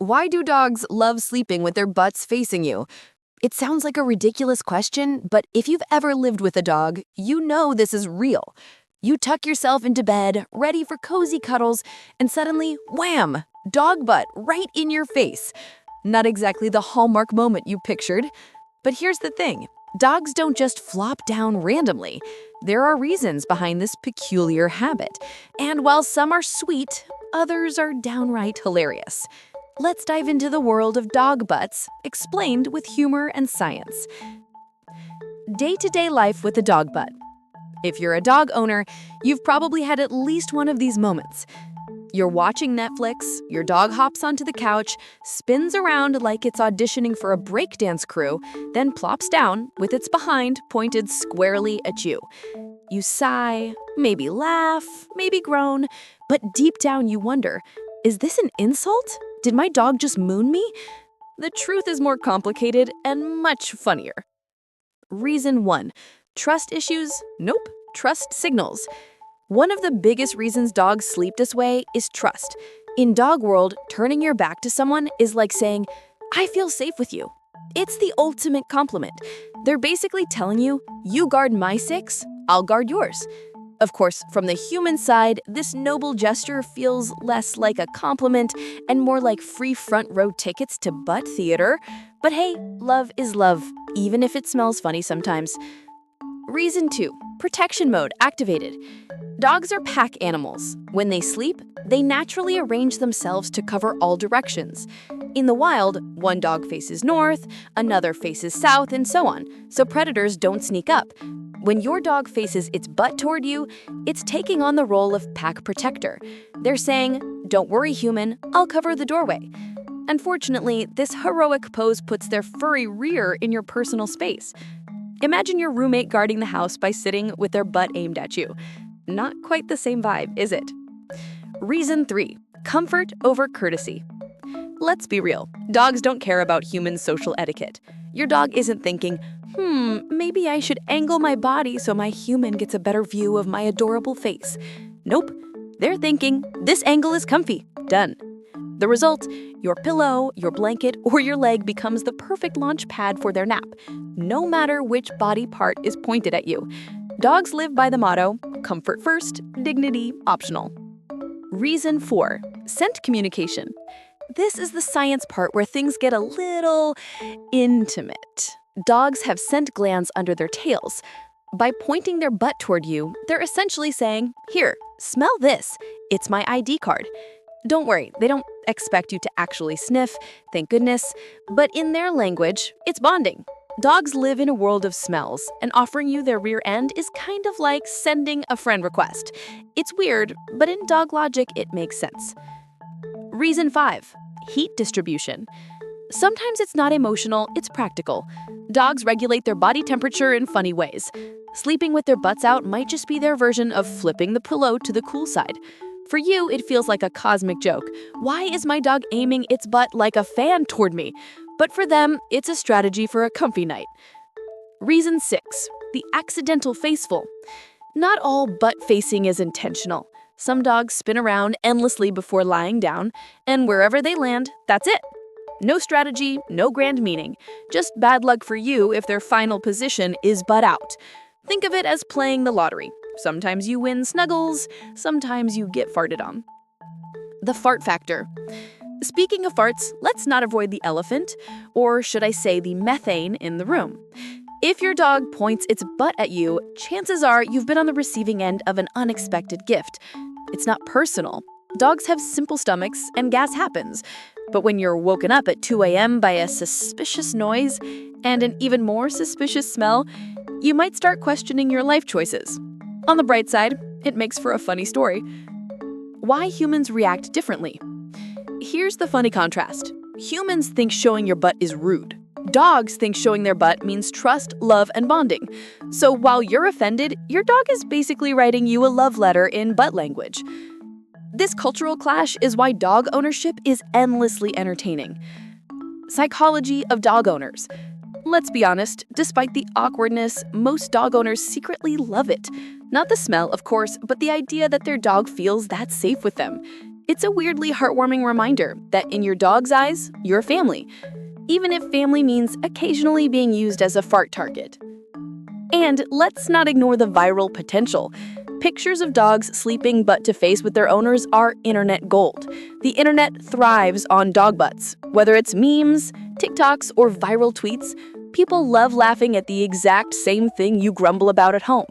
Why do dogs love sleeping with their butts facing you? It sounds like a ridiculous question, but if you've ever lived with a dog, you know this is real. You tuck yourself into bed, ready for cozy cuddles, and suddenly, wham! Dog butt right in your face. Not exactly the hallmark moment you pictured. But here's the thing. Dogs don't just flop down randomly. There are reasons behind this peculiar habit. And while some are sweet, others are downright hilarious. Let's dive into the world of dog butts, explained with humor and science. Day-to-day life with a dog butt. If you're a dog owner, you've probably had at least one of these moments. You're watching Netflix, your dog hops onto the couch, spins around like it's auditioning for a breakdance crew, then plops down with its behind pointed squarely at you. You sigh, maybe laugh, maybe groan, but deep down you wonder, is this an insult? Did my dog just moon me? The truth is more complicated and much funnier. Reason 1. Trust issues? Nope. Trust signals. One of the biggest reasons dogs sleep this way is trust. In dog world, turning your back to someone is like saying, I feel safe with you. It's the ultimate compliment. They're basically telling you, you guard my 6, I'll guard yours. Of course, from the human side, this noble gesture feels less like a compliment and more like free front row tickets to butt theater. But hey, love is love, even if it smells funny sometimes. Reason 2. Protection mode activated. Dogs are pack animals. When they sleep, they naturally arrange themselves to cover all directions. In the wild, one dog faces north, another faces south, and so on, so predators don't sneak up. When your dog faces its butt toward you, it's taking on the role of pack protector. They're saying, don't worry, human, I'll cover the doorway. Unfortunately, this heroic pose puts their furry rear in your personal space. Imagine your roommate guarding the house by sitting with their butt aimed at you. Not quite the same vibe, is it? Reason 3. Comfort over courtesy. Let's be real, dogs don't care about human social etiquette. Your dog isn't thinking, maybe I should angle my body so my human gets a better view of my adorable face. Nope, they're thinking, this angle is comfy, done. The result, your pillow, your blanket, or your leg becomes the perfect launch pad for their nap, no matter which body part is pointed at you. Dogs live by the motto, comfort first, dignity optional. Reason 4. Scent communication. This is the science part where things get a little intimate. Dogs have scent glands under their tails. By pointing their butt toward you, they're essentially saying, here, smell this. It's my ID card. Don't worry, they don't expect you to actually sniff, thank goodness, but in their language, it's bonding. Dogs live in a world of smells, and offering you their rear end is kind of like sending a friend request. It's weird, but in dog logic, it makes sense. Reason 5. Heat distribution. Sometimes it's not emotional, it's practical. Dogs regulate their body temperature in funny ways. Sleeping with their butts out might just be their version of flipping the pillow to the cool side. For you, it feels like a cosmic joke. Why is my dog aiming its butt like a fan toward me? But for them, it's a strategy for a comfy night. Reason 6. The accidental faceful. Not all butt facing is intentional. Some dogs spin around endlessly before lying down, and wherever they land, that's it. No strategy, no grand meaning. Just bad luck for you if their final position is butt out. Think of it as playing the lottery. Sometimes you win snuggles, sometimes you get farted on. The fart factor. Speaking of farts, let's not avoid the elephant, or should I say the methane in the room. If your dog points its butt at you, chances are you've been on the receiving end of an unexpected gift. It's not personal. Dogs have simple stomachs and gas happens. But when you're woken up at 2 a.m. by a suspicious noise and an even more suspicious smell, you might start questioning your life choices. On the bright side, it makes for a funny story. Why humans react differently. Here's the funny contrast. Humans think showing your butt is rude. Dogs think showing their butt means trust, love, and bonding. So while you're offended, your dog is basically writing you a love letter in butt language. This cultural clash is why dog ownership is endlessly entertaining. Psychology of dog owners. Let's be honest, despite the awkwardness, most dog owners secretly love it. Not the smell, of course, but the idea that their dog feels that safe with them. It's a weirdly heartwarming reminder that in your dog's eyes, you're family, even if family means occasionally being used as a fart target. And let's not ignore the viral potential. Pictures of dogs sleeping butt to face with their owners are internet gold. The internet thrives on dog butts. Whether it's memes, TikToks, or viral tweets, people love laughing at the exact same thing you grumble about at home.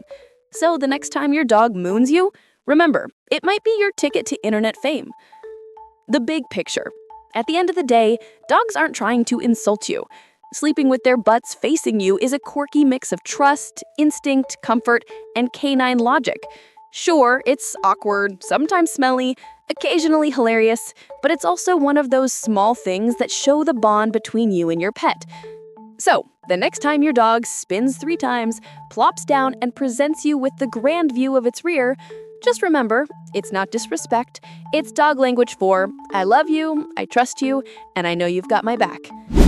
So the next time your dog moons you, remember, it might be your ticket to internet fame. The big picture. At the end of the day, dogs aren't trying to insult you. Sleeping with their butts facing you is a quirky mix of trust, instinct, comfort, and canine logic. Sure, it's awkward, sometimes smelly, occasionally hilarious, but it's also one of those small things that show the bond between you and your pet. So, the next time your dog spins 3 times, plops down, and presents you with the grand view of its rear, just remember, it's not disrespect, it's dog language for, I love you, I trust you, and I know you've got my back.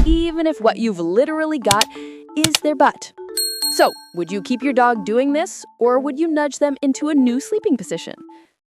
Even if what you've literally got is their butt. So, would you keep your dog doing this, or would you nudge them into a new sleeping position?